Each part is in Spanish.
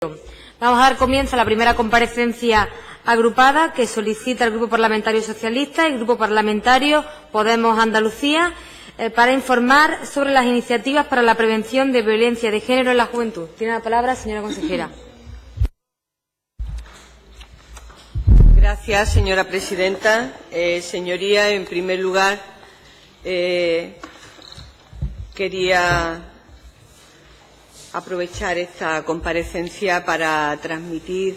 Vamos a dar comienzo a la primera comparecencia agrupada que solicita el Grupo Parlamentario Socialista y el Grupo Parlamentario Podemos Andalucía para informar sobre las iniciativas para la prevención de violencia de género en la juventud. Tiene la palabra, señora consejera. Gracias, señora presidenta. Señoría, en primer lugar, quería aprovechar esta comparecencia para transmitir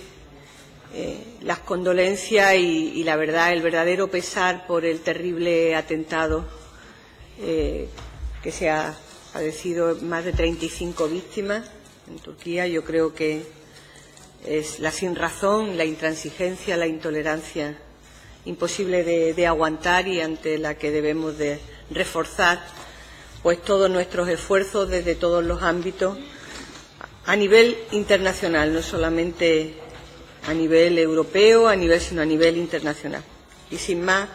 las condolencias y la verdad, el verdadero pesar por el terrible atentado que se ha padecido, más de 35 víctimas en Turquía. Yo creo que es la sinrazón, la intransigencia, la intolerancia imposible de aguantar y ante la que debemos de reforzar pues todos nuestros esfuerzos desde todos los ámbitos a nivel internacional, no solamente a nivel europeo, sino a nivel internacional. Y sin más,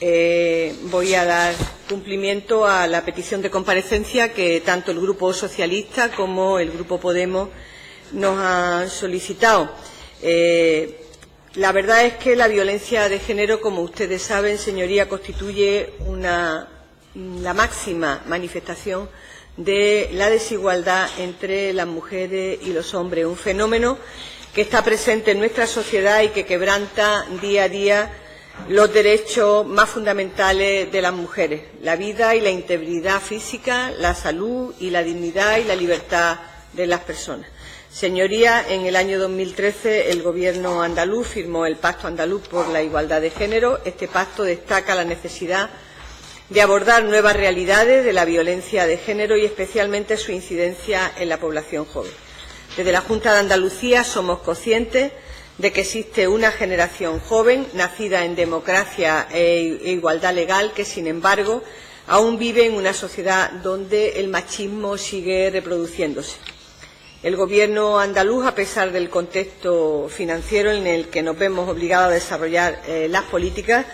voy a dar cumplimiento a la petición de comparecencia que tanto el Grupo Socialista como el Grupo Podemos nos han solicitado. La verdad es que la violencia de género, como ustedes saben, señoría, constituye la máxima manifestación de la desigualdad entre las mujeres y los hombres, un fenómeno que está presente en nuestra sociedad y que quebranta día a día los derechos más fundamentales de las mujeres, la vida y la integridad física, la salud y la dignidad y la libertad de las personas. Señorías, en el año 2013 el Gobierno andaluz firmó el Pacto Andaluz por la Igualdad de Género. Este pacto destaca la necesidad de abordar nuevas realidades de la violencia de género y especialmente su incidencia en la población joven. Desde la Junta de Andalucía somos conscientes de que existe una generación joven nacida en democracia e igualdad legal que, sin embargo, aún vive en una sociedad donde el machismo sigue reproduciéndose. El Gobierno andaluz, a pesar del contexto financiero en el que nos vemos obligados a desarrollar las políticas,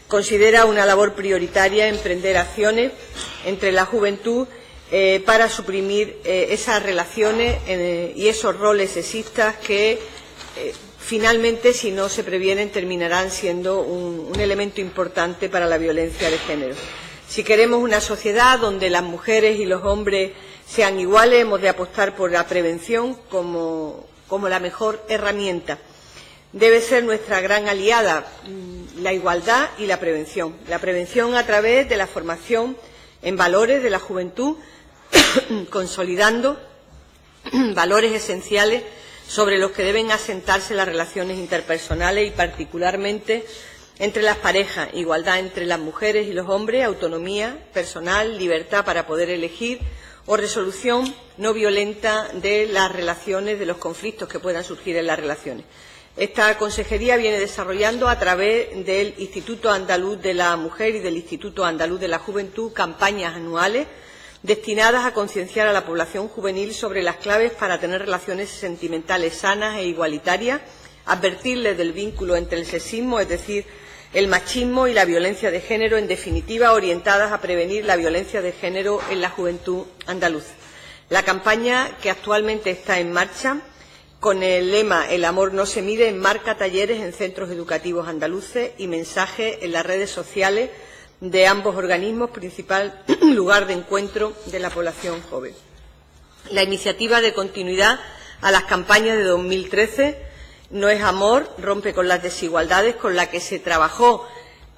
considera una labor prioritaria emprender acciones entre la juventud para suprimir esas relaciones y esos roles sexistas que finalmente, si no se previenen, terminarán siendo un elemento importante para la violencia de género. Si queremos una sociedad donde las mujeres y los hombres sean iguales, hemos de apostar por la prevención como la mejor herramienta. Debe ser nuestra gran aliada la igualdad y la prevención. La prevención a través de la formación en valores de la juventud, consolidando valores esenciales sobre los que deben asentarse las relaciones interpersonales y particularmente entre las parejas, igualdad entre las mujeres y los hombres, autonomía personal, libertad para poder elegir o resolución no violenta de las relaciones, de los conflictos que puedan surgir en las relaciones. Esta consejería viene desarrollando a través del Instituto Andaluz de la Mujer y del Instituto Andaluz de la Juventud campañas anuales destinadas a concienciar a la población juvenil sobre las claves para tener relaciones sentimentales sanas e igualitarias, advertirles del vínculo entre el sexismo, es decir, el machismo y la violencia de género, en definitiva, orientadas a prevenir la violencia de género en la juventud andaluza. La campaña que actualmente está en marcha, con el lema «El amor no se mide», enmarca talleres en centros educativos andaluces y mensajes en las redes sociales de ambos organismos, principal lugar de encuentro de la población joven. La iniciativa de continuidad a las campañas de 2013, No es amor, rompe con las desigualdades, con la que se trabajó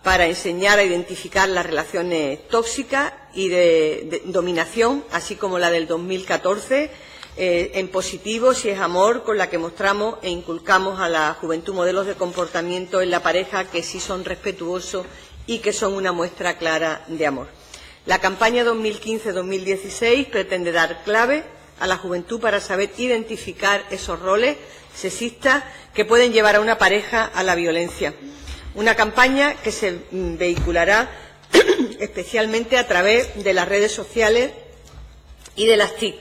para enseñar a identificar las relaciones tóxicas y de dominación, así como la del 2014, en positivo, Si es amor, con la que mostramos e inculcamos a la juventud modelos de comportamiento en la pareja que sí son respetuosos y que son una muestra clara de amor. La campaña 2015-2016 pretende dar clave a la juventud para saber identificar esos roles sexistas que pueden llevar a una pareja a la violencia. Una campaña que se vehiculará especialmente a través de las redes sociales y de las TIC.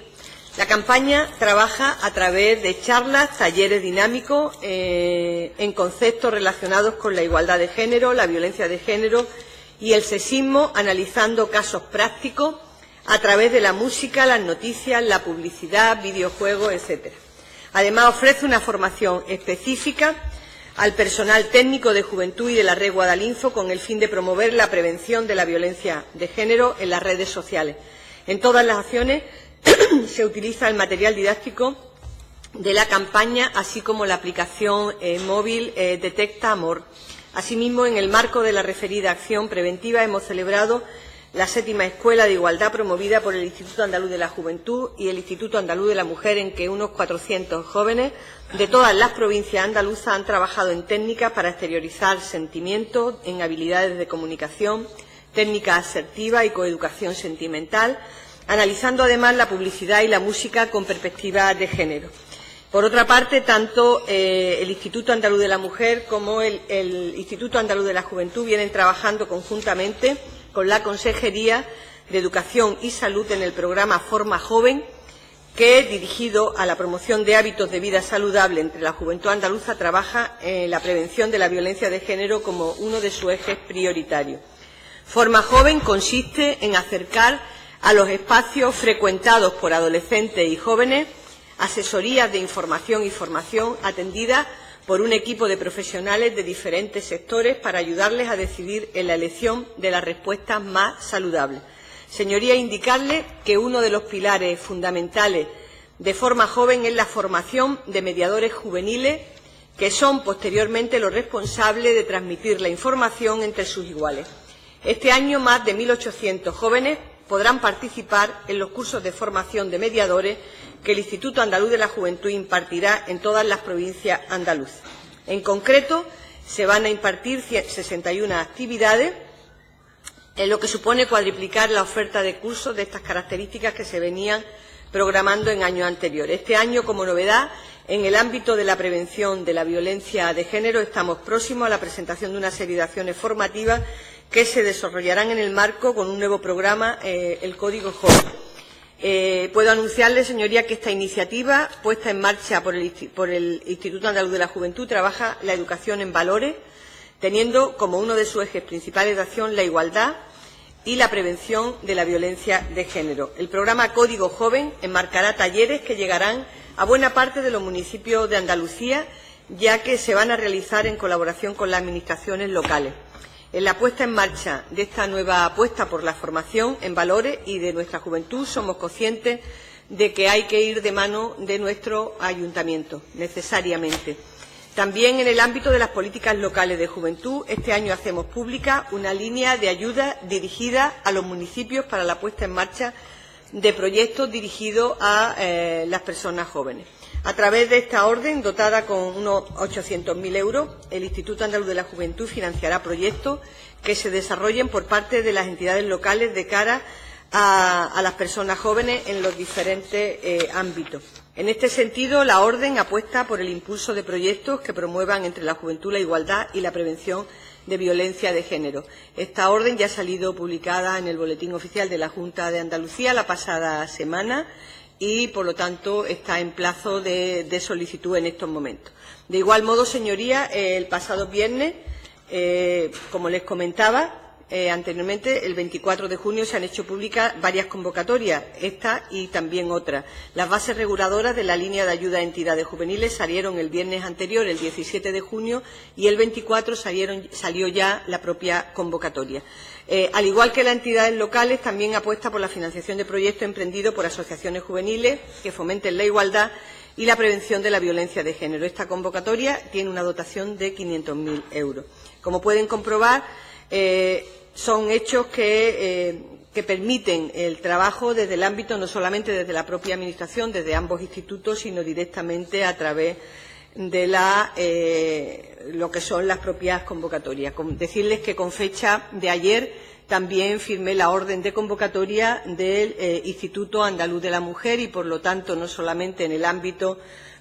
La campaña trabaja a través de charlas, talleres dinámicos en conceptos relacionados con la igualdad de género, la violencia de género y el sexismo, analizando casos prácticos a través de la música, las noticias, la publicidad, videojuegos, etcétera. Además, ofrece una formación específica al personal técnico de juventud y de la red Guadalinfo con el fin de promover la prevención de la violencia de género en las redes sociales. En todas las acciones se utiliza el material didáctico de la campaña, así como la aplicación móvil Detecta Amor. Asimismo, en el marco de la referida acción preventiva, hemos celebrado la 7ª Escuela de Igualdad promovida por el Instituto Andaluz de la Juventud y el Instituto Andaluz de la Mujer, en que unos 400 jóvenes de todas las provincias andaluzas han trabajado en técnicas para exteriorizar sentimientos, en habilidades de comunicación, técnicas asertivas y coeducación sentimental, analizando además la publicidad y la música con perspectiva de género. Por otra parte, tanto el Instituto Andaluz de la Mujer como el Instituto Andaluz de la Juventud vienen trabajando conjuntamente con la Consejería de Educación y Salud en el programa Forma Joven, que, dirigido a la promoción de hábitos de vida saludable entre la juventud andaluza, trabaja en la prevención de la violencia de género como uno de sus ejes prioritarios. Forma Joven consiste en acercar a los espacios frecuentados por adolescentes y jóvenes asesorías de información y formación atendidas por un equipo de profesionales de diferentes sectores para ayudarles a decidir en la elección de las respuestas más saludables. Señorías, indicarles que uno de los pilares fundamentales de Forma Joven es la formación de mediadores juveniles, que son posteriormente los responsables de transmitir la información entre sus iguales. Este año, más de 1.800 jóvenes podrán participar en los cursos de formación de mediadores que el Instituto Andaluz de la Juventud impartirá en todas las provincias andaluzas. En concreto, se van a impartir 61 actividades, lo que supone cuadriplicar la oferta de cursos de estas características que se venían programando en años anteriores. Este año, como novedad, en el ámbito de la prevención de la violencia de género, estamos próximos a la presentación de una serie de acciones formativas que se desarrollarán en el marco con un nuevo programa, el Código Joven. Puedo anunciarles, señoría, que esta iniciativa, puesta en marcha por el Instituto Andaluz de la Juventud, trabaja la educación en valores, teniendo como uno de sus ejes principales de acción la igualdad y la prevención de la violencia de género. El programa Código Joven enmarcará talleres que llegarán a buena parte de los municipios de Andalucía, ya que se van a realizar en colaboración con las administraciones locales. En la puesta en marcha de esta nueva apuesta por la formación en valores y de nuestra juventud, somos conscientes de que hay que ir de mano de nuestro ayuntamiento, necesariamente. También en el ámbito de las políticas locales de juventud, este año hacemos pública una línea de ayuda dirigida a los municipios para la puesta en marcha de proyectos dirigidos a las personas jóvenes. A través de esta orden, dotada con unos 800.000 euros, el Instituto Andaluz de la Juventud financiará proyectos que se desarrollen por parte de las entidades locales de cara a las personas jóvenes en los diferentes ámbitos. En este sentido, la orden apuesta por el impulso de proyectos que promuevan entre la juventud la igualdad y la prevención de violencia de género. Esta orden ya ha salido publicada en el Boletín Oficial de la Junta de Andalucía la pasada semana y, por lo tanto, está en plazo de solicitud en estos momentos. De igual modo, señorías, el pasado viernes, como les comentaba anteriormente, el 24 de junio se han hecho públicas varias convocatorias, esta y también otras. Las bases reguladoras de la línea de ayuda a entidades juveniles salieron el viernes anterior, el 17 de junio, y el 24 salió ya la propia convocatoria. Al igual que las entidades locales, también apuesta por la financiación de proyectos emprendidos por asociaciones juveniles que fomenten la igualdad y la prevención de la violencia de género. Esta convocatoria tiene una dotación de 500.000 euros. Como pueden comprobar, son hechos que permiten el trabajo desde el ámbito, no solamente desde la propia Administración, desde ambos institutos, sino directamente a través de lo que son las propias convocatorias. Decirles que con fecha de ayer también firmé la orden de convocatoria del Instituto Andaluz de la Mujer y, por lo tanto, no solamente en el ámbito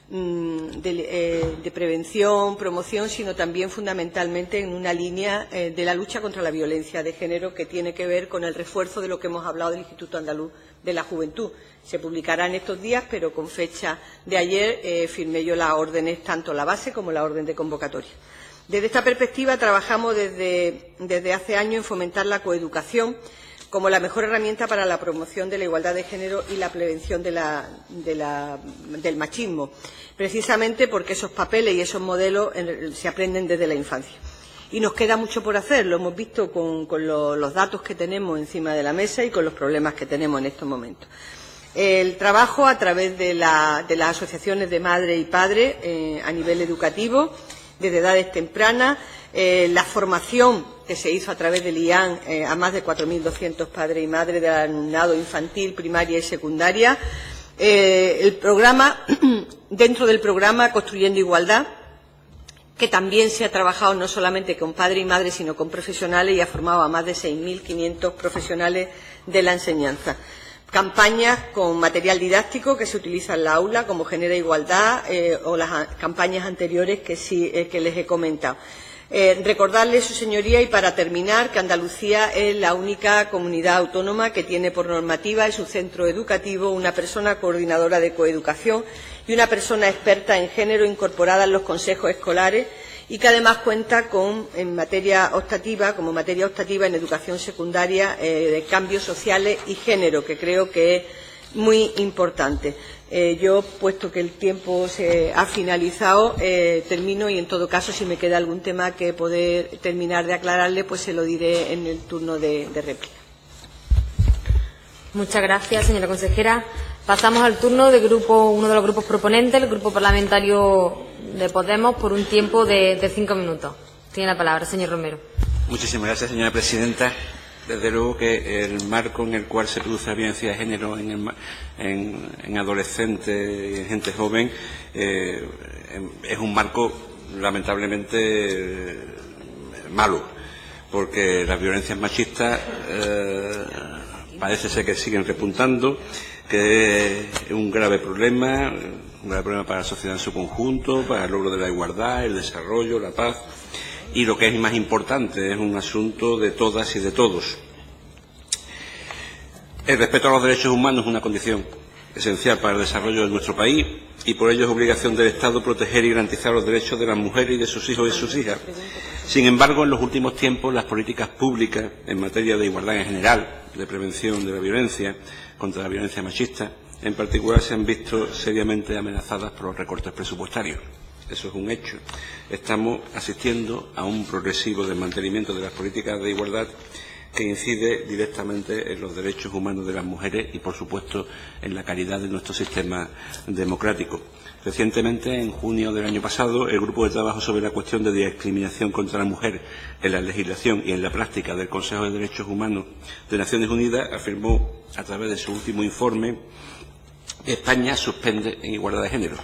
de prevención, promoción, sino también fundamentalmente en una línea de la lucha contra la violencia de género, que tiene que ver con el refuerzo de lo que hemos hablado del Instituto Andaluz de la Juventud. Se publicará en estos días, pero con fecha de ayer firmé yo las órdenes, tanto la base como la orden de convocatoria. Desde esta perspectiva trabajamos desde hace años en fomentar la coeducación como la mejor herramienta para la promoción de la igualdad de género y la prevención del machismo, precisamente porque esos papeles y esos modelos se aprenden desde la infancia. Y nos queda mucho por hacer, lo hemos visto con los datos que tenemos encima de la mesa y con los problemas que tenemos en estos momentos. El trabajo a través de las asociaciones de madre y padre a nivel educativo, desde edades tempranas, la formación que se hizo a través del IAN a más de 4.200 padres y madres del alumnado infantil, primaria y secundaria, el programa, dentro del programa Construyendo Igualdad, que también se ha trabajado no solamente con padres y madres, sino con profesionales y ha formado a más de 6.500 profesionales de la enseñanza. Campañas con material didáctico que se utiliza en la aula, como Genera Igualdad, o las campañas anteriores que les he comentado. Recordarles, su señoría, y para terminar, que Andalucía es la única comunidad autónoma que tiene por normativa en su centro educativo una persona coordinadora de coeducación y una persona experta en género incorporada en los consejos escolares, y que además cuenta con, en materia optativa, como materia optativa en educación secundaria, de cambios sociales y género, que creo que es muy importante. Yo, puesto que el tiempo se ha finalizado, termino, y en todo caso, si me queda algún tema que poder terminar de aclararle, pues se lo diré en el turno de réplica. Muchas gracias, señora consejera. Pasamos al turno de uno de los grupos proponentes, el Grupo Parlamentario de Podemos, por un tiempo de 5 minutos. Tiene la palabra, señor Romero. Muchísimas gracias, señora presidenta. Desde luego que el marco en el cual se produce la violencia de género en adolescentes y en gente joven es un marco lamentablemente malo, porque las violencias machistas parece ser que siguen repuntando, que es un grave problema para la sociedad en su conjunto, para el logro de la igualdad, el desarrollo, la paz. Y lo que es más importante, es un asunto de todas y de todos. El respeto a los derechos humanos es una condición esencial para el desarrollo de nuestro país, y por ello es obligación del Estado proteger y garantizar los derechos de las mujeres y de sus hijos y sus hijas. Sin embargo, en los últimos tiempos, las políticas públicas en materia de igualdad en general, de prevención de la violencia, contra la violencia machista, en particular, se han visto seriamente amenazadas por los recortes presupuestarios. Eso es un hecho. Estamos asistiendo a un progresivo desmantelamiento de las políticas de igualdad que incide directamente en los derechos humanos de las mujeres y, por supuesto, en la calidad de nuestro sistema democrático. Recientemente, en junio del año pasado, el Grupo de Trabajo sobre la cuestión de discriminación contra la mujer en la legislación y en la práctica del Consejo de Derechos Humanos de Naciones Unidas afirmó, a través de su último informe, que España suspende en igualdad de género.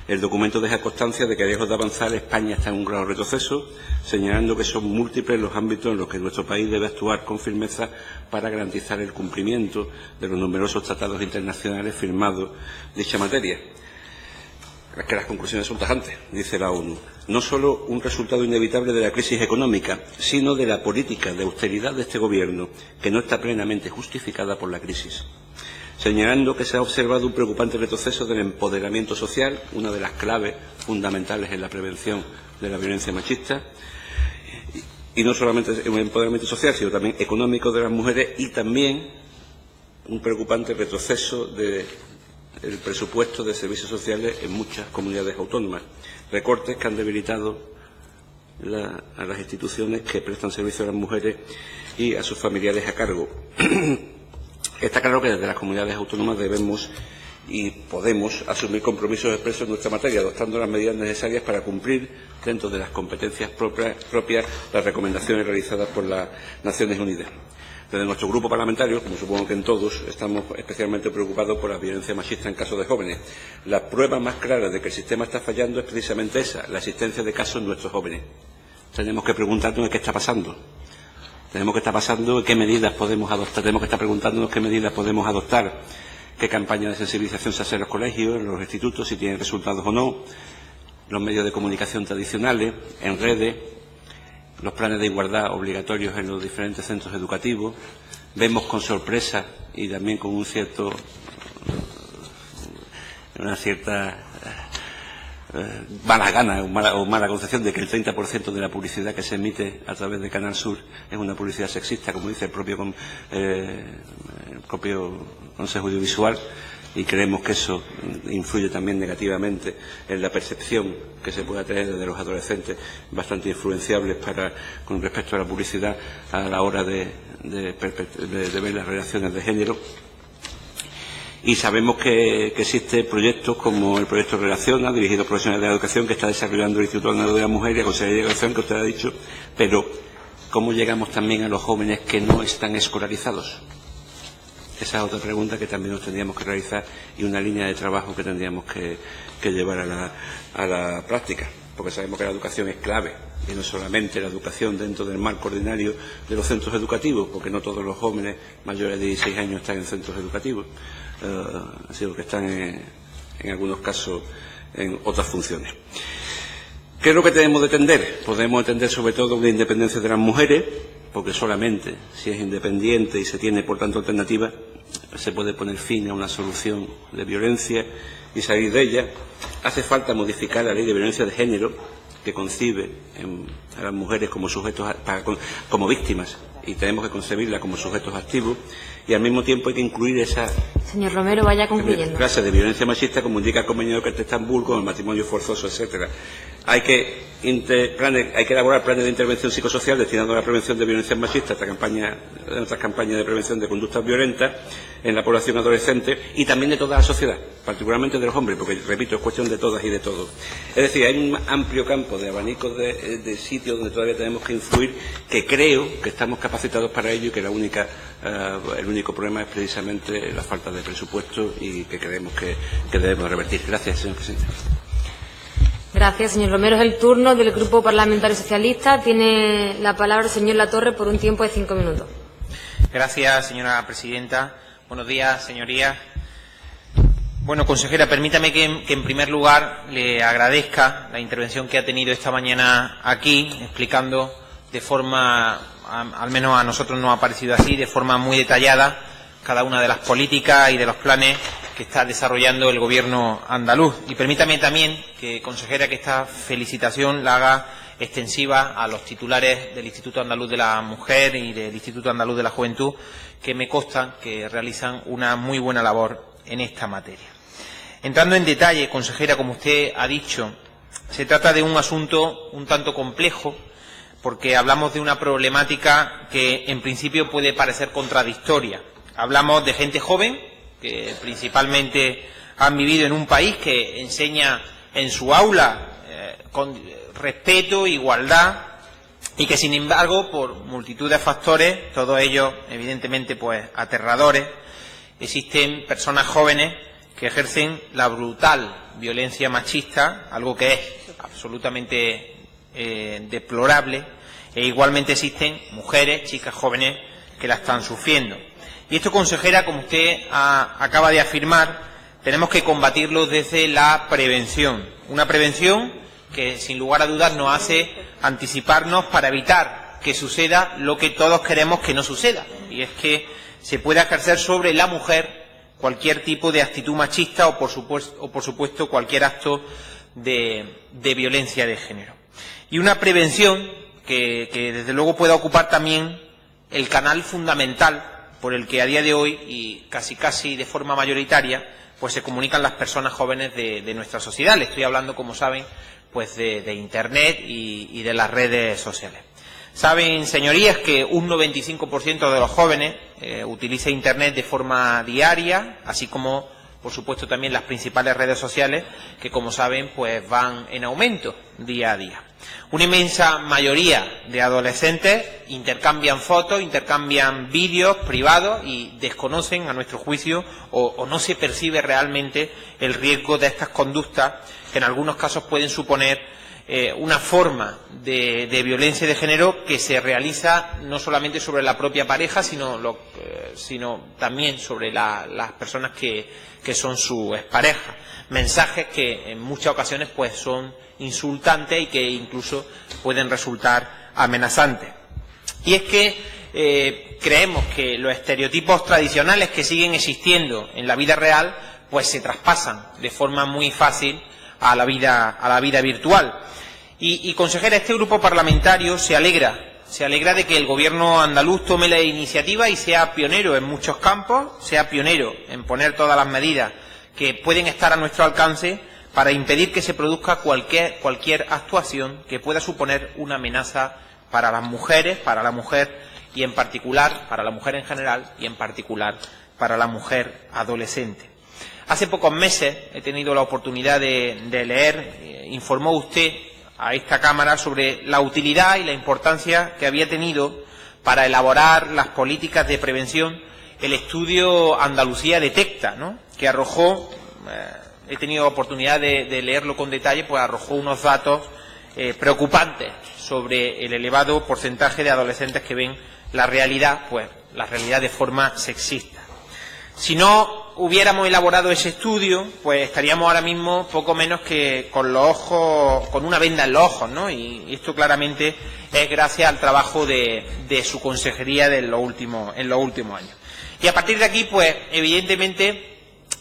El documento deja constancia de que, lejos de avanzar, España está en un grave retroceso, señalando que son múltiples los ámbitos en los que nuestro país debe actuar con firmeza para garantizar el cumplimiento de los numerosos tratados internacionales firmados en dicha materia. Es que las conclusiones son tajantes, dice la ONU. No solo un resultado inevitable de la crisis económica, sino de la política de austeridad de este Gobierno, que no está plenamente justificada por la crisis. Señalando que se ha observado un preocupante retroceso del empoderamiento social, una de las claves fundamentales en la prevención de la violencia machista, y no solamente un empoderamiento social, sino también económico de las mujeres, y también un preocupante retroceso del presupuesto de servicios sociales en muchas comunidades autónomas, recortes que han debilitado a las instituciones que prestan servicio a las mujeres y a sus familiares a cargo. Está claro que desde las comunidades autónomas debemos y podemos asumir compromisos expresos en nuestra materia, adoptando las medidas necesarias para cumplir, dentro de las competencias propias, las recomendaciones realizadas por las Naciones Unidas. Desde nuestro grupo parlamentario, como supongo que en todos, estamos especialmente preocupados por la violencia machista en casos de jóvenes. La prueba más clara de que el sistema está fallando es precisamente esa, la existencia de casos en nuestros jóvenes. Tenemos que preguntarnos qué está pasando. Tenemos que estar pasando qué medidas podemos adoptar, tenemos que estar preguntándonos qué medidas podemos adoptar, qué campaña de sensibilización se hace en los colegios, en los institutos, si tienen resultados o no, los medios de comunicación tradicionales, en redes, los planes de igualdad obligatorios en los diferentes centros educativos. Vemos con sorpresa y también con una cierta mala gana o mala concepción de que el 30% de la publicidad que se emite a través de Canal Sur es una publicidad sexista, como dice el propio Consejo Audiovisual, y creemos que eso influye también negativamente en la percepción que se pueda tener de los adolescentes, bastante influenciables con respecto a la publicidad a la hora de ver las relaciones de género. Y sabemos que existen proyectos como el proyecto Relaciona, dirigido a profesionales de la educación, que está desarrollando el Instituto Andaluz de la Mujer y la Consejería de Educación, que usted ha dicho, pero ¿cómo llegamos también a los jóvenes que no están escolarizados? Esa es otra pregunta que también nos tendríamos que realizar y una línea de trabajo que tendríamos que llevar a la práctica, porque sabemos que la educación es clave, y no solamente la educación dentro del marco ordinario de los centros educativos, porque no todos los jóvenes mayores de 16 años están en centros educativos, sino que están en algunos casos en otras funciones. ¿Qué es lo que tenemos de entender? Podemos entender sobre todo una independencia de las mujeres, porque solamente si es independiente y se tiene por tanto alternativa se puede poner fin a una solución de violencia y salir de ella. Hace falta modificar la ley de violencia de género, que concibe a las mujeres como sujetos como víctimas, y tenemos que concebirla como sujetos activos, y al mismo tiempo hay que incluir esa Señor Romero, vaya concluyendo. Clase de violencia machista, como indica el Convenio de Estambul, con el matrimonio forzoso, etcétera. Hay que elaborar planes de intervención psicosocial destinados a la prevención de violencias machistas, otras campañas de prevención de conductas violentas en la población adolescente y también de toda la sociedad, particularmente de los hombres, porque, repito, es cuestión de todas y de todos. Es decir, hay un amplio campo de abanicos de sitios donde todavía tenemos que influir, que creo que estamos capacitados para ello y que el único problema es precisamente la falta de presupuesto y que creemos que debemos revertir. Gracias, señor presidente. Gracias, señor Romero. Es el turno del Grupo Parlamentario Socialista. Tiene la palabra el señor Latorre por un tiempo de 5 minutos. Gracias, señora presidenta. Buenos días, señorías. Bueno, consejera, permítame que en primer lugar le agradezca la intervención que ha tenido esta mañana aquí, explicando de forma, al menos a nosotros nos ha parecido así, de forma muy detallada, cada una de las políticas y de los planes que está desarrollando el Gobierno andaluz. Y permítame también, consejera, que esta felicitación la haga extensiva a los titulares del Instituto Andaluz de la Mujer y del Instituto Andaluz de la Juventud, que me consta que realizan una muy buena labor en esta materia. Entrando en detalle, consejera, como usted ha dicho, se trata de un asunto un tanto complejo, porque hablamos de una problemática que en principio puede parecer contradictoria. Hablamos de gente joven, que principalmente han vivido en un país que enseña en su aula con respeto, igualdad, y que sin embargo, por multitud de factores, todos ellos evidentemente pues aterradores, existen personas jóvenes que ejercen la brutal violencia machista, algo que es absolutamente deplorable, e igualmente existen mujeres, chicas jóvenes que la están sufriendo. Y esto, consejera, como usted acaba de afirmar, tenemos que combatirlo desde la prevención. Una prevención que, sin lugar a dudas, nos hace anticiparnos para evitar que suceda lo que todos queremos que no suceda. Y es que se pueda ejercer sobre la mujer cualquier tipo de actitud machista o, por supuesto, cualquier acto de violencia de género. Y una prevención que desde luego pueda ocupar también el canal fundamental por el que a día de hoy, y casi de forma mayoritaria, pues se comunican las personas jóvenes de nuestra sociedad. Le estoy hablando, como saben, pues de Internet y de las redes sociales. Saben, señorías, que un 95% de los jóvenes utiliza Internet de forma diaria, así como, por supuesto, también las principales redes sociales, que, como saben, pues van en aumento día a día. Una inmensa mayoría de adolescentes intercambian fotos, intercambian vídeos privados y desconocen, a nuestro juicio, o no se percibe realmente el riesgo de estas conductas, que en algunos casos pueden suponer una forma de violencia de género que se realiza no solamente sobre la propia pareja, sino también sobre las personas que son su expareja. Mensajes que en muchas ocasiones pues son insultantes y que incluso pueden resultar amenazantes. Y es que creemos que los estereotipos tradicionales que siguen existiendo en la vida real pues se traspasan de forma muy fácil a la vida virtual. Y consejera, este grupo parlamentario se alegra de que el Gobierno andaluz tome la iniciativa y sea pionero en muchos campos, sea pionero en poner todas las medidas que pueden estar a nuestro alcance para impedir que se produzca cualquier actuación que pueda suponer una amenaza para las mujeres, para la mujer y en particular, para la mujer en general y en particular para la mujer adolescente. Hace pocos meses he tenido la oportunidad de leer, informó usted a esta Cámara sobre la utilidad y la importancia que había tenido para elaborar las políticas de prevención el estudio Andalucía Detecta, ¿no?, que arrojó, he tenido oportunidad de leerlo con detalle, pues arrojó unos datos preocupantes sobre el elevado porcentaje de adolescentes que ven la realidad de forma sexista. Si no hubiéramos elaborado ese estudio, pues estaríamos ahora mismo poco menos que con una venda en los ojos, ¿no? Y esto claramente es gracias al trabajo de su consejería en los últimos años. Y a partir de aquí, pues evidentemente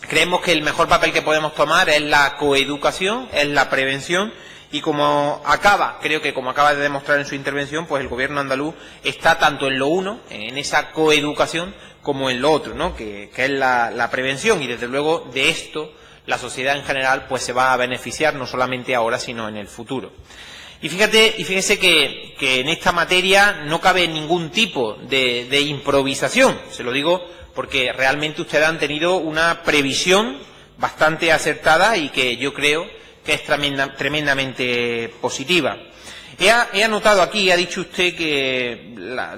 creemos que el mejor papel que podemos tomar es la coeducación, es la prevención. Y creo que como acaba de demostrar en su intervención, pues el Gobierno andaluz está tanto en lo uno, en esa coeducación, como en lo otro, ¿no?, que es la prevención. Y desde luego de esto la sociedad en general pues se va a beneficiar no solamente ahora, sino en el futuro. Y fíjese que en esta materia no cabe ningún tipo de improvisación. Se lo digo porque realmente ustedes han tenido una previsión bastante acertada y que yo creo que es tremendamente positiva. He anotado aquí, ha dicho usted que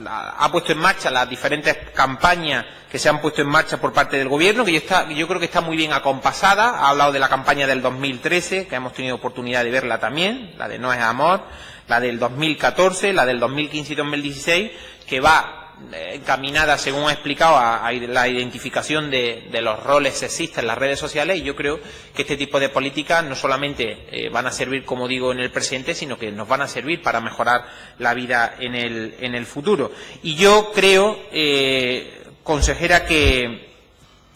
ha puesto en marcha las diferentes campañas que se han puesto en marcha por parte del Gobierno, que yo creo que está muy bien acompasada. Ha hablado de la campaña del 2013, que hemos tenido oportunidad de verla también, la de No es Amor, la del 2014, la del 2015 y 2016, que va encaminada, según ha explicado, a la identificación de los roles sexistas en las redes sociales. Y yo creo que este tipo de políticas no solamente van a servir, como digo, en el presente, sino que nos van a servir para mejorar la vida en el futuro. Y yo creo, consejera, que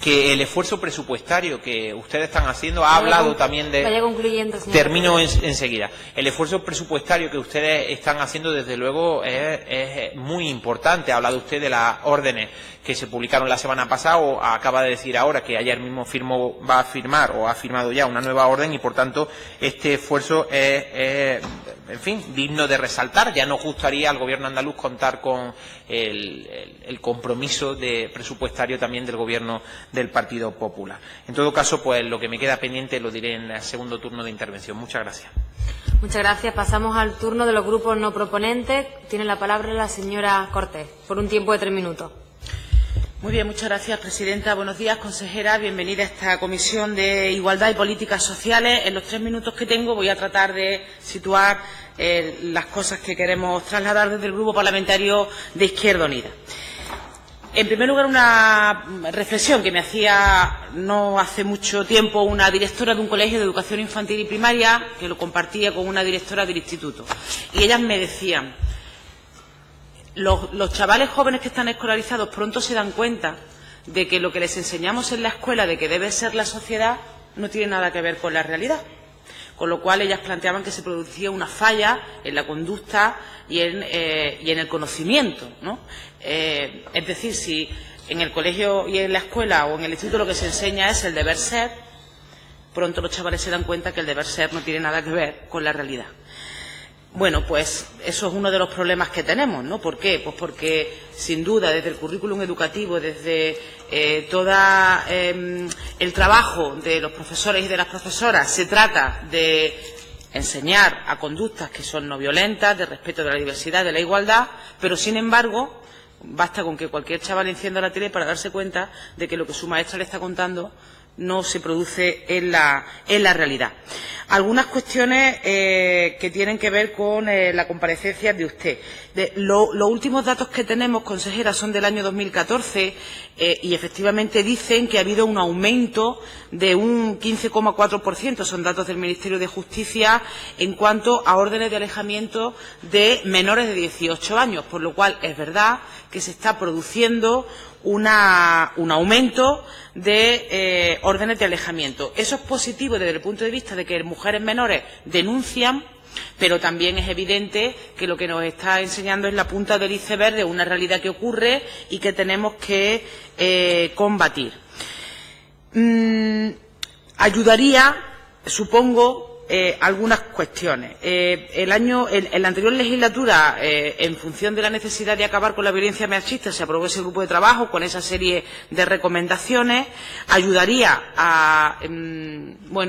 el esfuerzo presupuestario que ustedes están haciendo, ha hablado también de... Vaya concluyendo, señor. Termino enseguida. El esfuerzo presupuestario que ustedes están haciendo, desde luego, es muy importante. Ha hablado usted de las órdenes que se publicaron la semana pasada, o acaba de decir ahora que ayer mismo va a firmar o ha firmado ya una nueva orden, y por tanto este esfuerzo es en fin, digno de resaltar. Ya nos gustaría al Gobierno andaluz contar con el compromiso presupuestario también del Gobierno del Partido Popular. En todo caso, pues lo que me queda pendiente lo diré en el segundo turno de intervención. Muchas gracias. Muchas gracias. Pasamos al turno de los grupos no proponentes. Tiene la palabra la señora Cortés, por un tiempo de 3 minutos. Muy bien, muchas gracias, presidenta. Buenos días, consejera. Bienvenida a esta Comisión de Igualdad y Políticas Sociales. En los 3 minutos que tengo voy a tratar de situar las cosas que queremos trasladar desde el Grupo Parlamentario de Izquierda Unida. En primer lugar, una reflexión que me hacía no hace mucho tiempo una directora de un colegio de educación infantil y primaria, que lo compartía con una directora del instituto. Y ellas me decían: los chavales jóvenes que están escolarizados pronto se dan cuenta de que lo que les enseñamos en la escuela de que debe ser la sociedad no tiene nada que ver con la realidad. Con lo cual ellas planteaban que se producía una falla en la conducta y en el conocimiento, ¿no? Es decir, si en el colegio y en la escuela o en el instituto lo que se enseña es el deber ser, pronto los chavales se dan cuenta que el deber ser no tiene nada que ver con la realidad. Bueno, pues eso es uno de los problemas que tenemos, ¿no? ¿Por qué? Pues porque, sin duda, desde el currículum educativo, desde todo el trabajo de los profesores y de las profesoras, se trata de enseñar a conductas que son no violentas, de respeto de la diversidad, de la igualdad, pero, sin embargo, basta con que cualquier chaval encienda la tele para darse cuenta de que lo que su maestra le está contando no se produce en la realidad. Algunas cuestiones que tienen que ver con la comparecencia de usted. Los últimos datos que tenemos, consejera, son del año 2014 y efectivamente dicen que ha habido un aumento de un 15,4%, son datos del Ministerio de Justicia, en cuanto a órdenes de alejamiento de menores de 18 años, por lo cual es verdad que se está produciendo un aumento de órdenes de alejamiento. Eso es positivo desde el punto de vista de que mujeres menores denuncian, pero también es evidente que lo que nos está enseñando es la punta del iceberg de una realidad que ocurre y que tenemos que combatir. Ayudaría, supongo, algunas cuestiones. En la anterior legislatura, en función de la necesidad de acabar con la violencia machista, se aprobó ese grupo de trabajo con esa serie de recomendaciones. Ayudaría a,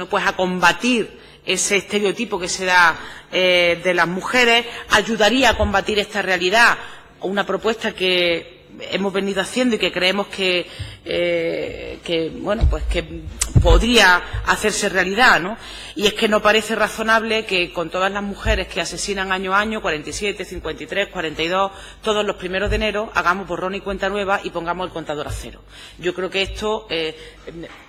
pues a combatir ese estereotipo que se da de las mujeres. Ayudaría a combatir esta realidad, una propuesta que hemos venido haciendo y que creemos que podría hacerse realidad, ¿no? Y es que no parece razonable que con todas las mujeres que asesinan año a año, 47, 53, 42, todos los primeros de enero, hagamos borrón y cuenta nueva y pongamos el contador a cero. Yo creo que esto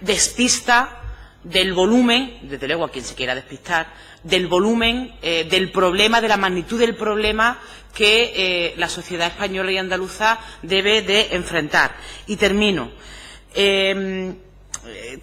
despista del volumen, desde luego a quien se quiera despistar, del volumen del problema, de la magnitud del problema que la sociedad española y andaluza debe de enfrentar. Y termino.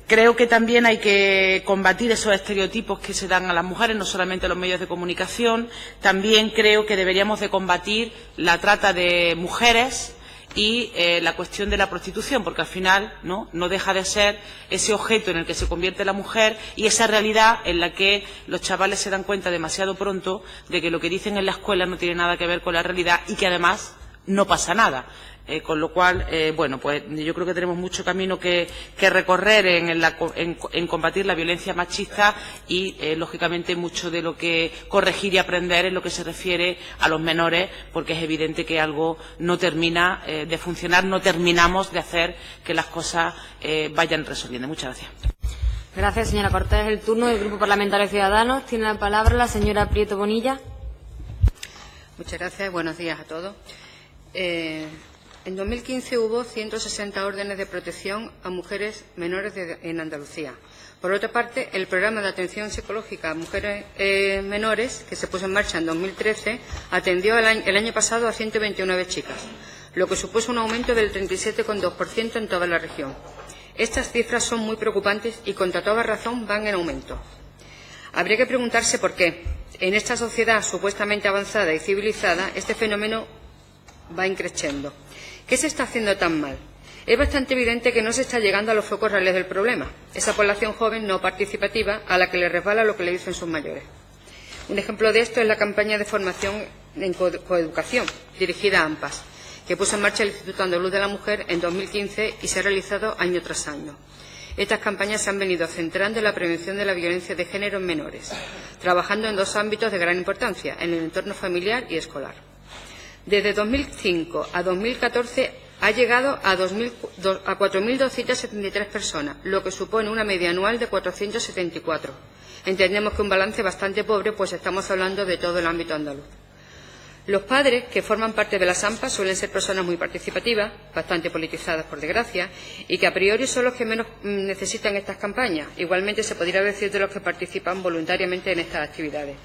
Creo que también hay que combatir esos estereotipos que se dan a las mujeres, no solamente en los medios de comunicación. También creo que deberíamos de combatir la trata de mujeres y la cuestión de la prostitución, porque al final no deja de ser ese objeto en el que se convierte la mujer y esa realidad en la que los chavales se dan cuenta demasiado pronto de que lo que dicen en la escuela no tiene nada que ver con la realidad y que además no pasa nada. Con lo cual, pues yo creo que tenemos mucho camino que recorrer en combatir la violencia machista y, lógicamente, mucho de lo que corregir y aprender en lo que se refiere a los menores, porque es evidente que algo no termina de funcionar, no terminamos de hacer que las cosas vayan resolviendo. Muchas gracias. Gracias, señora Cortés. El turno del Grupo Parlamentario Ciudadanos. Tiene la palabra la señora Prieto Bonilla. Muchas gracias. Buenos días a todos. En 2015 hubo 160 órdenes de protección a mujeres menores en Andalucía. Por otra parte, el programa de atención psicológica a mujeres menores, que se puso en marcha en 2013, atendió el año pasado a 129 chicas, lo que supuso un aumento del 37,2% en toda la región. Estas cifras son muy preocupantes y, contra toda razón, van en aumento. Habría que preguntarse por qué. En esta sociedad supuestamente avanzada y civilizada, este fenómeno va increciendo. ¿Qué se está haciendo tan mal? Es bastante evidente que no se está llegando a los focos reales del problema, esa población joven no participativa a la que le resbala lo que le dicen sus mayores. Un ejemplo de esto es la campaña de formación en coeducación, dirigida a AMPAS, que puso en marcha el Instituto Andaluz de la Mujer en 2015 y se ha realizado año tras año. Estas campañas se han venido centrando en la prevención de la violencia de género en menores, trabajando en dos ámbitos de gran importancia, en el entorno familiar y escolar. Desde 2005 a 2014 ha llegado a 4.273 personas, lo que supone una media anual de 474. Entendemos que un balance bastante pobre, pues estamos hablando de todo el ámbito andaluz. Los padres que forman parte de las AMPAs suelen ser personas muy participativas, bastante politizadas por desgracia, y que a priori son los que menos necesitan estas campañas. Igualmente se podría decir de los que participan voluntariamente en estas actividades.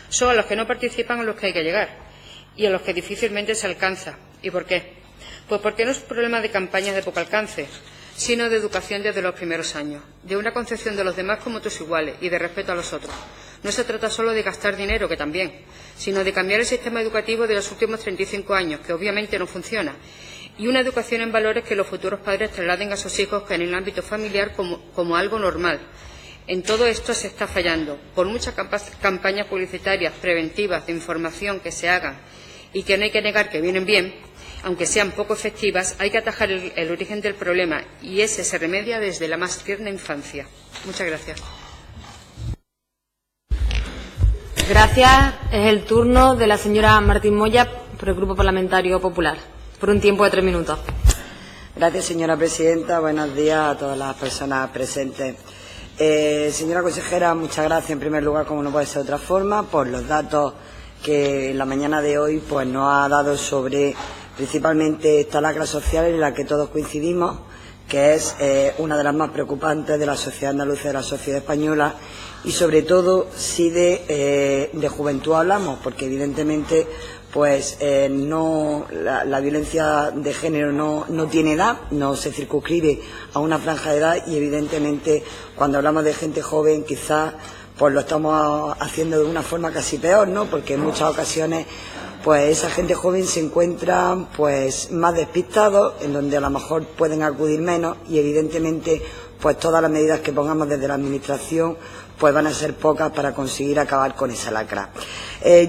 Son a los que no participan a los que hay que llegar y a los que difícilmente se alcanza. ¿Y por qué? Pues porque no es un problema de campañas de poco alcance, sino de educación desde los primeros años, de una concepción de los demás como tus iguales y de respeto a los otros. No se trata solo de gastar dinero, que también, sino de cambiar el sistema educativo de los últimos 35 años, que obviamente no funciona, y una educación en valores que los futuros padres trasladen a sus hijos que en el ámbito familiar como algo normal. En todo esto se está fallando. Por muchas campañas publicitarias preventivas de información que se hagan y que no hay que negar que vienen bien, aunque sean poco efectivas, hay que atajar el origen del problema y ese se remedia desde la más tierna infancia. Muchas gracias. Gracias. Es el turno de la señora Martín Moya por el Grupo Parlamentario Popular, por un tiempo de 3 minutos. Gracias, señora presidenta. Buenos días a todas las personas presentes. Señora consejera, muchas gracias en primer lugar, como no puede ser de otra forma, por los datos que en la mañana de hoy pues nos ha dado sobre principalmente esta lacra social en la que todos coincidimos, que es una de las más preocupantes de la sociedad andaluza y de la sociedad española, y sobre todo si de juventud hablamos, porque evidentemente pues la violencia de género no tiene edad, no se circunscribe a una franja de edad, y evidentemente cuando hablamos de gente joven quizás pues lo estamos haciendo de una forma casi peor, ¿no? Porque en muchas ocasiones pues esa gente joven se encuentra pues más despistados, en donde a lo mejor pueden acudir menos, y evidentemente pues todas las medidas que pongamos desde la Administración pues van a ser pocas para conseguir acabar con esa lacra.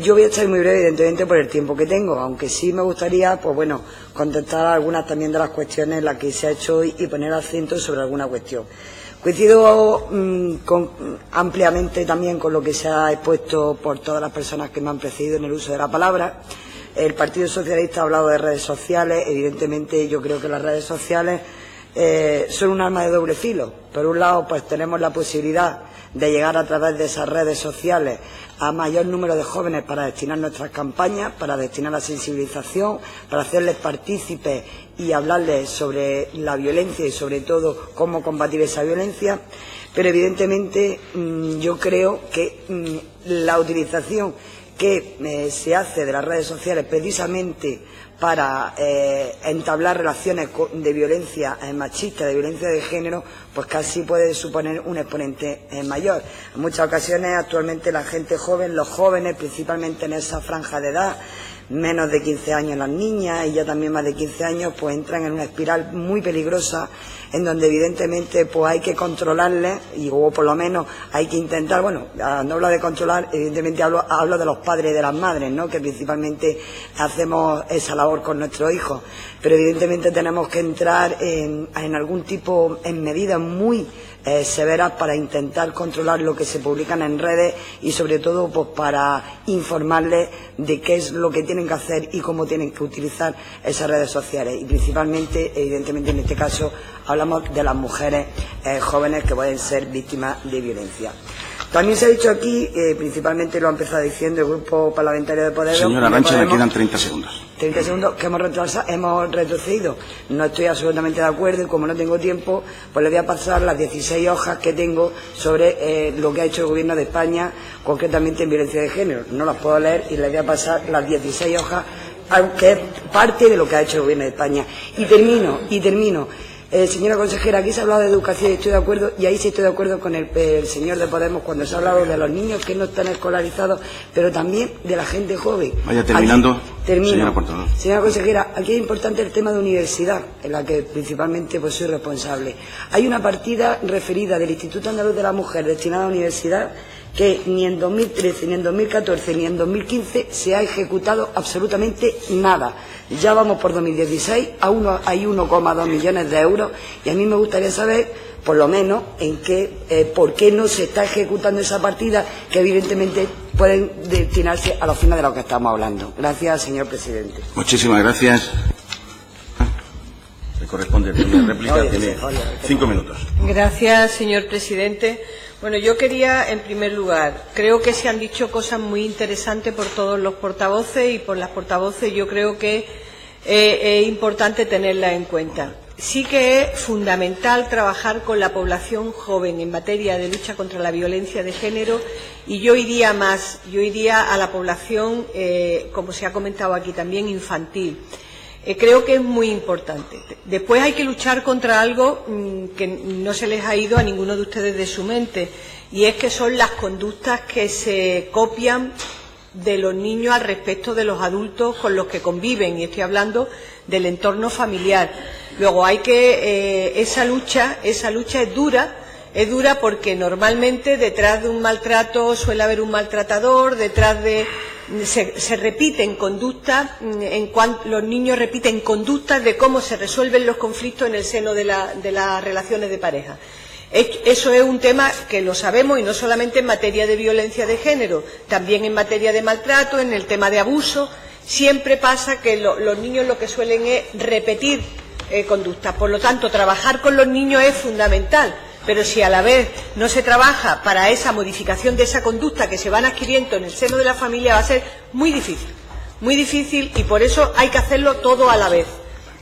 Yo voy a estar muy breve, evidentemente, por el tiempo que tengo, aunque sí me gustaría, pues bueno, contestar algunas también de las cuestiones en las que se ha hecho hoy y poner acento sobre alguna cuestión. Coincido ampliamente también con lo que se ha expuesto por todas las personas que me han precedido en el uso de la palabra. El Partido Socialista ha hablado de redes sociales. Evidentemente, yo creo que las redes sociales son un arma de doble filo. Por un lado, pues tenemos la posibilidad de llegar a través de esas redes sociales a mayor número de jóvenes para destinar nuestras campañas, para destinar la sensibilización, para hacerles partícipes y hablarles sobre la violencia y sobre todo cómo combatir esa violencia. Pero evidentemente yo creo que la utilización que se hace de las redes sociales precisamente para entablar relaciones de violencia machista, de violencia de género, pues casi puede suponer un exponente mayor. En muchas ocasiones actualmente la gente joven, los jóvenes, principalmente en esa franja de edad, menos de 15 años las niñas y ya también más de 15 años, pues entran en una espiral muy peligrosa en donde evidentemente pues hay que controlarles, o por lo menos hay que intentar, bueno, no hablo de controlar, evidentemente hablo de los padres y de las madres, ¿no?, que principalmente hacemos esa labor con nuestros hijos, pero evidentemente tenemos que entrar en algún tipo, en medidas muy severas para intentar controlar lo que se publican en redes y sobre todo pues para informarles de qué es lo que tienen que hacer y cómo tienen que utilizar esas redes sociales, y principalmente, evidentemente en este caso hablamos de las mujeres jóvenes que pueden ser víctimas de violencia. También se ha dicho aquí, principalmente lo ha empezado diciendo el Grupo Parlamentario de Podemos. Señora Arantxa, le quedan 30 segundos. 30 segundos, que hemos retrocedido. No estoy absolutamente de acuerdo y como no tengo tiempo, pues le voy a pasar las 16 hojas que tengo sobre lo que ha hecho el Gobierno de España, concretamente en violencia de género. No las puedo leer y le voy a pasar las 16 hojas, aunque es parte de lo que ha hecho el Gobierno de España. Y termino. Señora consejera, aquí se ha hablado de educación y estoy de acuerdo, y ahí sí estoy de acuerdo con el señor de Podemos cuando se ha hablado de los niños que no están escolarizados, pero también de la gente joven. Vaya terminando. Termino. Señora portavoz. Señora consejera, aquí es importante el tema de universidad, en la que principalmente pues soy responsable. Hay una partida referida del Instituto Andaluz de la Mujer destinada a la universidad que ni en 2013, ni en 2014, ni en 2015 se ha ejecutado absolutamente nada. Ya vamos por 2016, hay 1,2 millones de euros y a mí me gustaría saber, por lo menos, por qué no se está ejecutando esa partida que evidentemente pueden destinarse a los fines de los que estamos hablando. Gracias, señor presidente. Muchísimas gracias. Le corresponde la réplica, tiene 5 minutos. Gracias, señor presidente. Bueno, yo quería, en primer lugar, creo que se han dicho cosas muy interesantes por todos los portavoces y por las portavoces. Yo creo que es importante tenerlas en cuenta. Sí que es fundamental trabajar con la población joven en materia de lucha contra la violencia de género, y yo iría más, yo iría a la población, como se ha comentado aquí también, infantil. Creo que es muy importante. Después hay que luchar contra algo que no se les ha ido a ninguno de ustedes de su mente, y es que son las conductas que se copian de los niños al respecto de los adultos con los que conviven, y estoy hablando del entorno familiar. Luego esa lucha es dura porque normalmente detrás de un maltrato suele haber un maltratador, se repiten conductas, los niños repiten conductas de cómo se resuelven los conflictos en el seno de las relaciones de pareja. Eso es un tema que lo sabemos, y no solamente en materia de violencia de género, también en materia de maltrato, en el tema de abuso. Siempre pasa que los niños lo que suelen es repetir conductas. Por lo tanto, trabajar con los niños es fundamental. Pero si a la vez no se trabaja para esa modificación de esa conducta que se van adquiriendo en el seno de la familia, va a ser muy difícil, y por eso hay que hacerlo todo a la vez.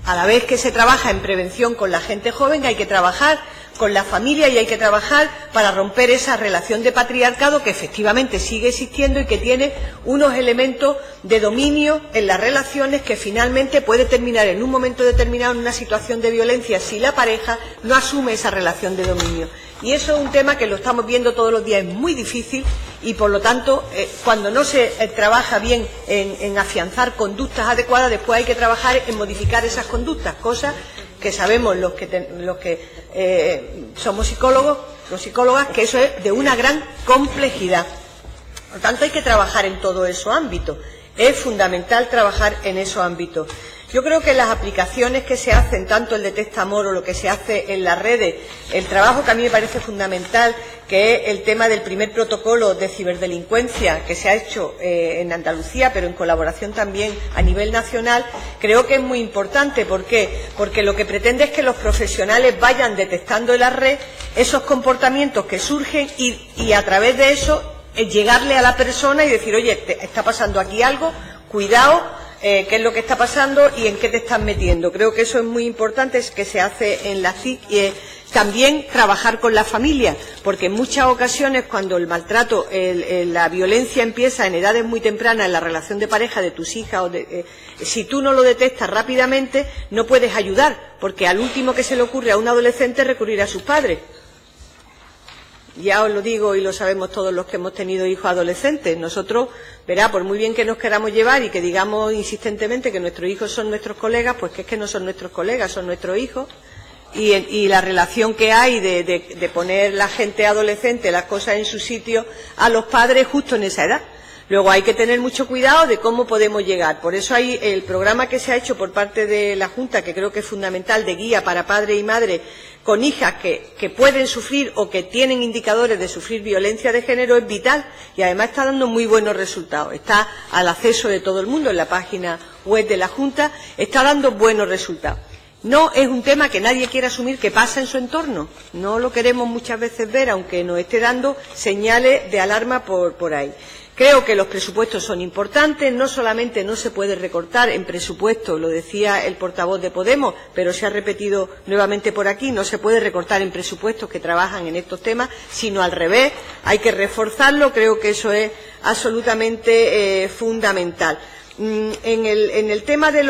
A la vez que se trabaja en prevención con la gente joven, hay que trabajar con la familia y hay que trabajar para romper esa relación de patriarcado que efectivamente sigue existiendo y que tiene unos elementos de dominio en las relaciones que finalmente puede terminar en un momento determinado en una situación de violencia si la pareja no asume esa relación de dominio. Y eso es un tema que lo estamos viendo todos los días, es muy difícil y por lo tanto cuando no se trabaja bien en afianzar conductas adecuadas, después hay que trabajar en modificar esas conductas, cosas que sabemos los que somos psicólogos, los psicólogas, que eso es de una gran complejidad. Por lo tanto, hay que trabajar en todos esos ámbitos. Es fundamental trabajar en esos ámbitos. Yo creo que las aplicaciones que se hacen, tanto el Detecta Amor o lo que se hace en las redes, el trabajo que a mí me parece fundamental, que es el tema del primer protocolo de ciberdelincuencia que se ha hecho en Andalucía, pero en colaboración también a nivel nacional, creo que es muy importante. ¿Por qué? Porque lo que pretende es que los profesionales vayan detectando en la red esos comportamientos que surgen y a través de eso llegarle a la persona y decir, oye, te está pasando aquí algo, cuidado, qué es lo que está pasando y en qué te estás metiendo. Creo que eso es muy importante, es que se hace en la CIC. También trabajar con la familia, porque en muchas ocasiones cuando el maltrato, la violencia empieza en edades muy tempranas en la relación de pareja de tus hijas, si tú no lo detectas rápidamente, no puedes ayudar, porque al último que se le ocurre a un adolescente es recurrir a sus padres. Ya os lo digo y lo sabemos todos los que hemos tenido hijos adolescentes. Nosotros, verá, por muy bien que nos queramos llevar y que digamos insistentemente que nuestros hijos son nuestros colegas, pues que es que no son nuestros colegas, son nuestros hijos. Y la relación que hay de poner la gente adolescente las cosas en su sitio a los padres justo en esa edad. Luego hay que tener mucho cuidado de cómo podemos llegar. Por eso hay el programa que se ha hecho por parte de la Junta, que creo que es fundamental, de guía para padres y madres con hijas que pueden sufrir o que tienen indicadores de sufrir violencia de género, es vital y además está dando muy buenos resultados. Está al acceso de todo el mundo en la página web de la Junta, está dando buenos resultados. No es un tema que nadie quiera asumir que pasa en su entorno. No lo queremos muchas veces ver, aunque nos esté dando señales de alarma por ahí. Creo que los presupuestos son importantes, no solamente no se puede recortar en presupuesto, lo decía el portavoz de Podemos, pero se ha repetido nuevamente por aquí, no se puede recortar en presupuestos que trabajan en estos temas, sino al revés, hay que reforzarlo, creo que eso es absolutamente fundamental. En el tema de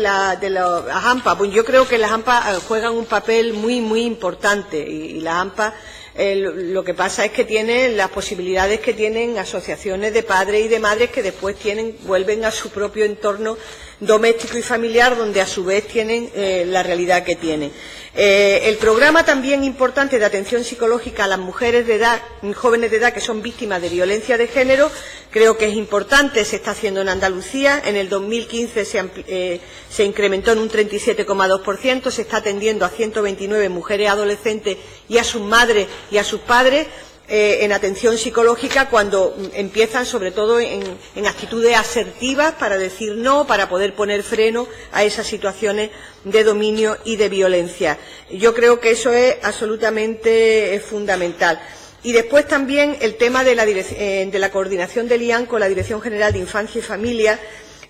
las AMPA, pues yo creo que las AMPA juegan un papel muy importante y las AMPA lo que pasa es que tienen las posibilidades que tienen asociaciones de padres y de madres que después vuelven a su propio entorno doméstico y familiar, donde a su vez tienen la realidad que tienen. El programa también importante de atención psicológica a las mujeres de edad, jóvenes de edad que son víctimas de violencia de género, creo que es importante, se está haciendo en Andalucía. En el 2015 se incrementó en un 37,2%, se está atendiendo a 129 mujeres adolescentes y a sus madres y a sus padres en atención psicológica, cuando empiezan sobre todo en actitudes asertivas para decir no, para poder poner freno a esas situaciones de dominio y de violencia. Yo creo que eso es absolutamente fundamental. Y después también el tema de la coordinación del IAN con la Dirección General de Infancia y Familia,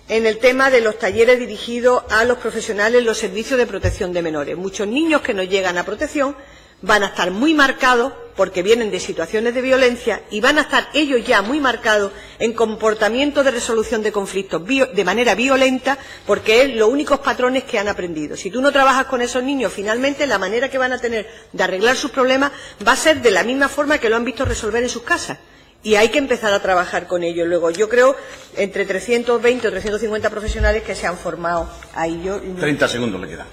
en el tema de los talleres dirigidos a los profesionales en los servicios de protección de menores. Muchos niños que no llegan a protección van a estar muy marcados porque vienen de situaciones de violencia y van a estar ellos ya muy marcados en comportamientos de resolución de conflictos de manera violenta, porque es los únicos patrones que han aprendido. Si tú no trabajas con esos niños, finalmente la manera que van a tener de arreglar sus problemas va a ser de la misma forma que lo han visto resolver en sus casas. Y hay que empezar a trabajar con ellos. Luego, yo creo entre 320 o 350 profesionales que se han formado ahí. 30 segundos le quedan.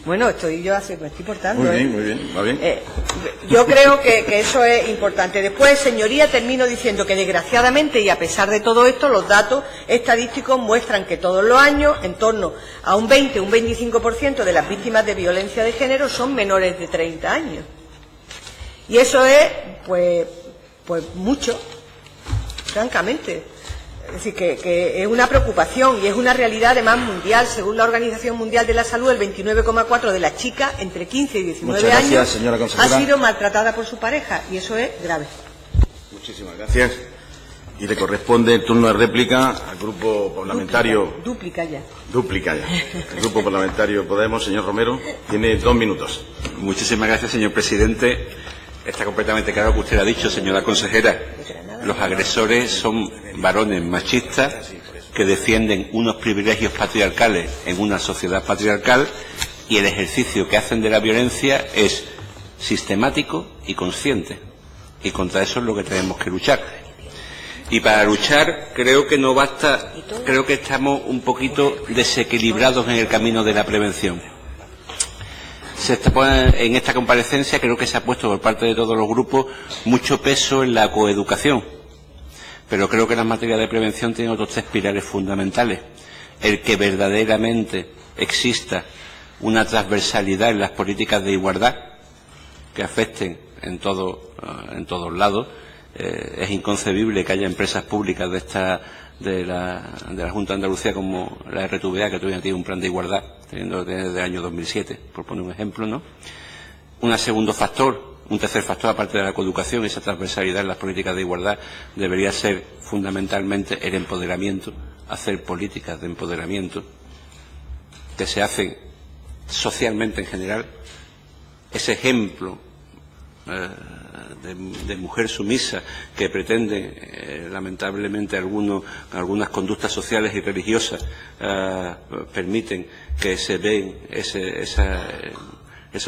Bueno, me estoy portando. Muy bien, va bien. Yo creo que eso es importante. Después, señoría, termino diciendo que desgraciadamente, y a pesar de todo esto, los datos estadísticos muestran que todos los años, en torno a un 20 o un 25% de las víctimas de violencia de género son menores de 30 años. Y eso es, pues mucho, francamente. Es decir, que es una preocupación y es una realidad además mundial. Según la Organización Mundial de la Salud, el 29,4% de las chicas entre 15 y 19 años ha sido maltratada por su pareja, y eso es grave. Muchísimas gracias. Y le corresponde el turno de réplica al Grupo Parlamentario... Dúplica ya. Dúplica ya. El Grupo Parlamentario Podemos, señor Romero, tiene 2 minutos. Muchísimas gracias, señor presidente. Está completamente claro que usted ha dicho, señora consejera. Los agresores son varones machistas que defienden unos privilegios patriarcales en una sociedad patriarcal, y el ejercicio que hacen de la violencia es sistemático y consciente. Y contra eso es lo que tenemos que luchar. Y para luchar creo que no basta, creo que estamos un poquito desequilibrados en el camino de la prevención. En esta comparecencia creo que se ha puesto por parte de todos los grupos mucho peso en la coeducación, pero creo que la materia de prevención tiene otros 3 pilares fundamentales. El que verdaderamente exista una transversalidad en las políticas de igualdad que afecten en todos lados. Es inconcebible que haya empresas públicas de la Junta de Andalucía como la RTVA, que todavía tiene un plan de igualdad, teniendo desde el año 2007, por poner un ejemplo, ¿no? Un tercer factor, aparte de la coeducación, esa transversalidad en las políticas de igualdad, debería ser fundamentalmente el empoderamiento, hacer políticas de empoderamiento que se hacen socialmente en general. Ese ejemplo de mujer sumisa que pretende lamentablemente algunas conductas sociales y religiosas permiten que se den esos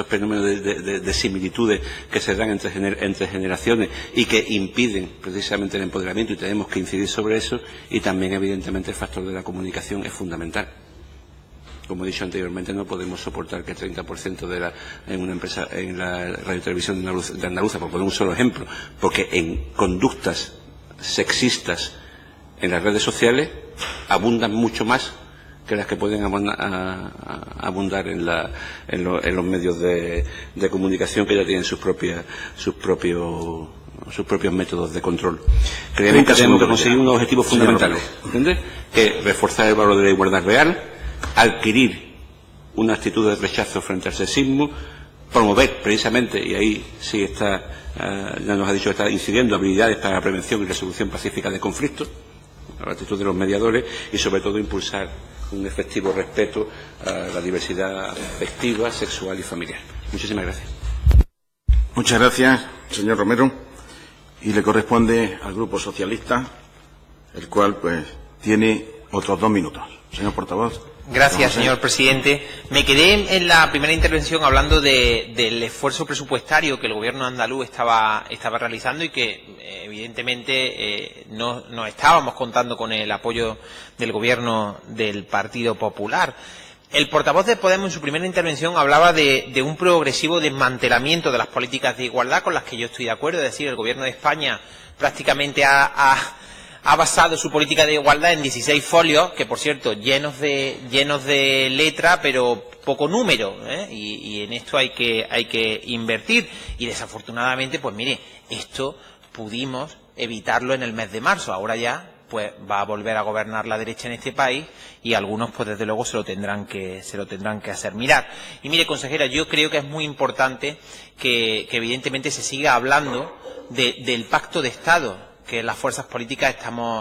fenómenos de similitudes que se dan entre generaciones y que impiden precisamente el empoderamiento, y tenemos que incidir sobre eso. Y también evidentemente el factor de la comunicación es fundamental. Como he dicho anteriormente, no podemos soportar que el 30% en una empresa, en la Radio y Televisión de Andalucía, por poner un solo ejemplo, porque en conductas sexistas en las redes sociales abundan mucho más que las que pueden abundar en los medios de comunicación, que ya tienen sus propios métodos de control. Creemos que tenemos que conseguir unos objetivos fundamentales, ¿entiendes? Que reforzar el valor de la igualdad real, adquirir una actitud de rechazo frente al sexismo, promover precisamente, y ahí sí está, ya nos ha dicho que está incidiendo, habilidades para la prevención y resolución pacífica de conflictos, la actitud de los mediadores, y sobre todo impulsar un efectivo respeto a la diversidad afectiva, sexual y familiar. Muchísimas gracias. Muchas gracias, señor Romero. Y le corresponde al Grupo Socialista, el cual pues tiene otros 2 minutos. Señor portavoz. Gracias, señor presidente. Me quedé en la primera intervención hablando del esfuerzo presupuestario que el Gobierno andaluz estaba realizando, y que evidentemente no estábamos contando con el apoyo del Gobierno del Partido Popular. El portavoz de Podemos en su primera intervención hablaba de un progresivo desmantelamiento de las políticas de igualdad, con las que yo estoy de acuerdo. Es decir, el Gobierno de España prácticamente ha basado su política de igualdad en 16 folios, que por cierto, llenos de letra, pero poco número, y en esto hay que invertir. Y desafortunadamente, pues mire, esto pudimos evitarlo en el mes de marzo. Ahora ya pues va a volver a gobernar la derecha en este país, y algunos pues desde luego se lo tendrán que hacer mirar. Y mire, consejera, yo creo que es muy importante que evidentemente se siga hablando del pacto de Estado que las fuerzas políticas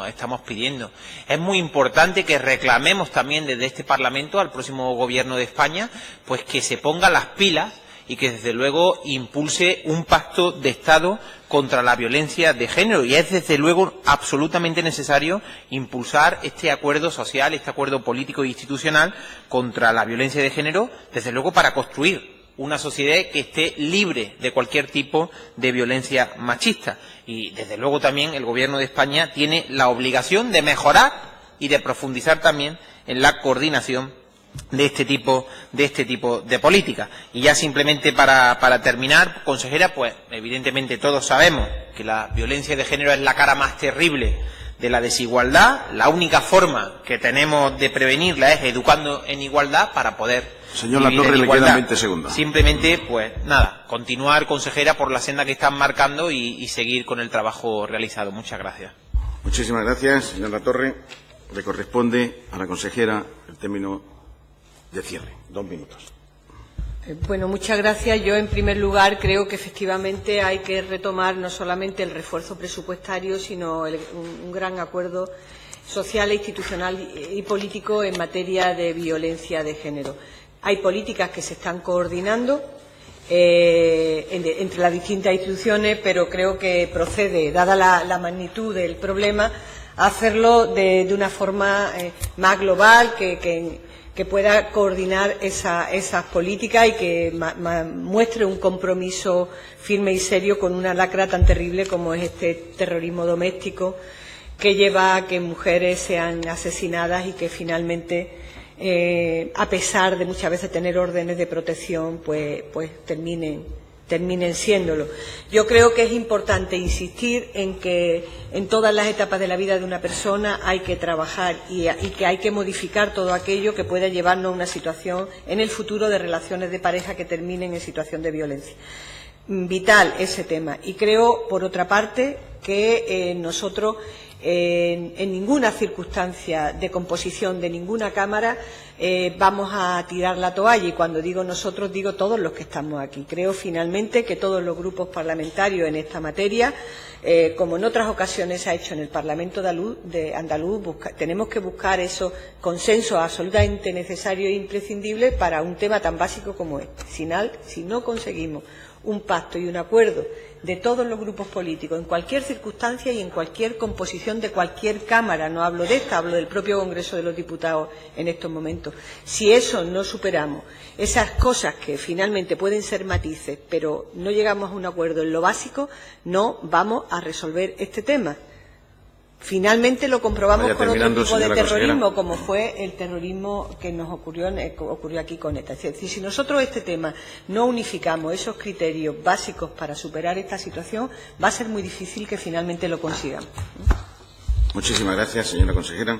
estamos pidiendo. Es muy importante que reclamemos también desde este Parlamento al próximo Gobierno de España pues que se ponga las pilas y que desde luego impulse un pacto de Estado contra la violencia de género. Y es desde luego absolutamente necesario impulsar este acuerdo social, este acuerdo político e institucional contra la violencia de género, desde luego para construir una sociedad que esté libre de cualquier tipo de violencia machista. Y desde luego también el Gobierno de España tiene la obligación de mejorar y de profundizar también en la coordinación de este tipo de políticas. Y ya simplemente para terminar, consejera, pues evidentemente todos sabemos que la violencia de género es la cara más terrible de la desigualdad. La única forma que tenemos de prevenirla es educando en igualdad para poder Señor Latorre, le quedan 20 segundos. Simplemente, pues nada, continuar, consejera, por la senda que están marcando y seguir con el trabajo realizado. Muchas gracias. Muchísimas gracias, señor Latorre. Le corresponde a la consejera el término de cierre. 2 minutos. Bueno, muchas gracias. Yo, en primer lugar, creo que efectivamente hay que retomar no solamente el refuerzo presupuestario, sino un gran acuerdo social, institucional y político en materia de violencia de género. Hay políticas que se están coordinando entre las distintas instituciones, pero creo que procede, dada la magnitud del problema, hacerlo de una forma más global, que pueda coordinar esas políticas y que muestre un compromiso firme y serio con una lacra tan terrible como es este terrorismo doméstico, que lleva a que mujeres sean asesinadas y que finalmente, a pesar de muchas veces tener órdenes de protección, pues terminen siéndolo. Yo creo que es importante insistir en que en todas las etapas de la vida de una persona hay que trabajar y que hay que modificar todo aquello que pueda llevarnos a una situación en el futuro de relaciones de pareja que terminen en situación de violencia. Vital ese tema. Y creo, por otra parte, que nosotros en ninguna circunstancia de composición de ninguna Cámara vamos a tirar la toalla, y cuando digo nosotros digo todos los que estamos aquí. Creo finalmente que todos los grupos parlamentarios en esta materia, como en otras ocasiones se ha hecho en el Parlamento andaluz, tenemos que buscar esos consensos absolutamente necesarios e imprescindibles para un tema tan básico como este. Si no conseguimos un pacto y un acuerdo de todos los grupos políticos en cualquier circunstancia y en cualquier composición de cualquier Cámara, no hablo de esta, hablo del propio Congreso de los Diputados en estos momentos, si eso no superamos, esas cosas que finalmente pueden ser matices, pero no llegamos a un acuerdo en lo básico, no vamos a resolver este tema. Finalmente lo comprobamos con otro tipo de terrorismo, como fue el terrorismo que nos ocurrió aquí con ETA. Es decir, si nosotros este tema no unificamos esos criterios básicos para superar esta situación, va a ser muy difícil que finalmente lo consigamos. Muchísimas gracias, señora consejera.